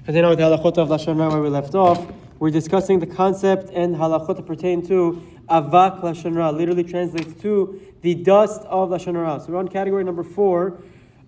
Continuing with the Halachot of Lashon Hara where we left off, we're discussing the concept and halachot that pertain to Avak Lashon Hara. Literally translates to the dust of Lashon Hara. So we're on category number 4.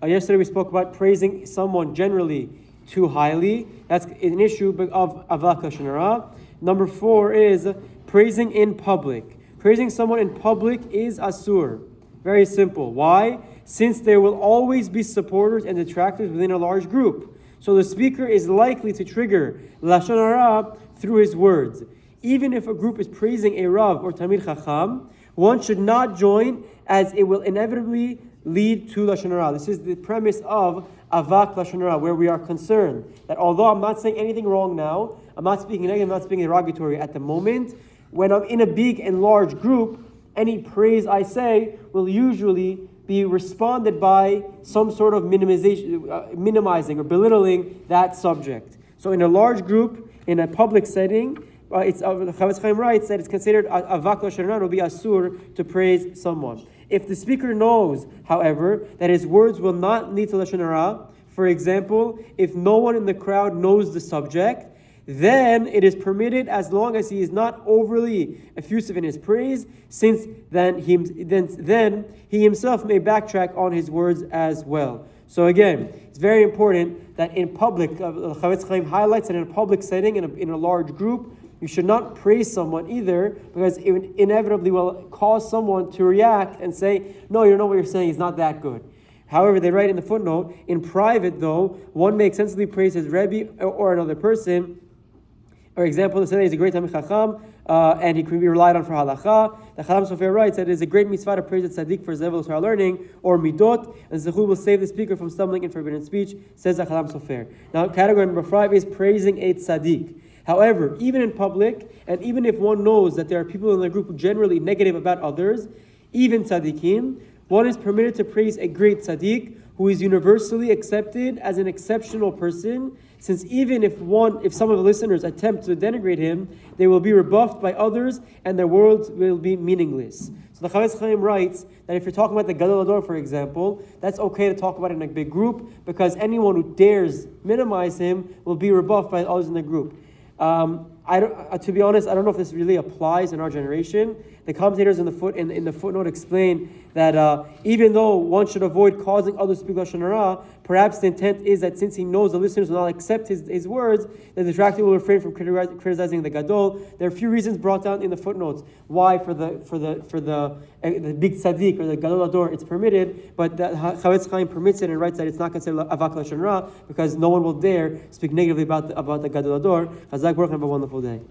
Yesterday we spoke about praising someone generally too highly. That's an issue of Avak Lashon Hara. Number 4 is praising in public. Praising someone in public is asur. Very simple. Why? Since there will always be supporters and detractors within a large group. So the speaker is likely to trigger Lashon Hara through his words. Even if a group is praising a Rav or Talmid Chacham, one should not join as it will inevitably lead to Lashon Hara. This is the premise of Avak Lashon Hara, where we are concerned that although I'm not saying anything wrong now, I'm not speaking negative, I'm not speaking derogatory at the moment, when I'm in a big and large group, any praise I say will usually be responded by some sort of minimizing or belittling that subject. So in a large group, in a public setting, Chafetz Chaim writes that it's considered Avak Lashon Hara, will be asur to praise someone. If the speaker knows, however, that his words will not lead to Lashon Hara, for example, if no one in the crowd knows the subject, then it is permitted as long as he is not overly effusive in his praise, since then he himself may backtrack on his words as well. So again, it's very important that in public, Chafetz Chaim highlights that in a public setting, in a large group, you should not praise someone either, because it inevitably will cause someone to react and say, no, you know what you're saying is not that good. However, they write in the footnote, in private though, one may extensively praise his Rebbe or another person. For example, they say he's a great Talmid Chacham, and he can be relied on for halacha. The Chaim Sofer writes that it is a great mitzvah to praise the Tzadik for his level of Torah learning, or midot, and Zechut will save the speaker from stumbling in forbidden speech, says the Chaim Sofer. Now, category number 5 is praising a Tzadik. However, even in public, and even if one knows that there are people in the group who generally negative about others, even Tzadikim, one is permitted to praise a great Tzadik who is universally accepted as an exceptional person, since even if some of the listeners attempt to denigrate him, they will be rebuffed by others and their words will be meaningless. So the Chafetz Chaim writes that if you're talking about the Gadol Hador, for example, that's okay to talk about it in a big group, because anyone who dares minimize him will be rebuffed by others in the group. To be honest, I don't know if this really applies in our generation. The commentators in the footnote explain that even though one should avoid causing others to speak Lashon Hara, perhaps the intent is that since he knows the listeners will not accept his words, the detractor will refrain from criticizing the Gadol. There are a few reasons brought down in the footnotes why for the big tzaddik or the Gadol Hador it's permitted, but the Chafetz Chaim permits it and writes that it's not considered Avak Lashon Hara because no one will dare speak negatively about the Gadol Hador. Chazak Baruch, have a wonderful day.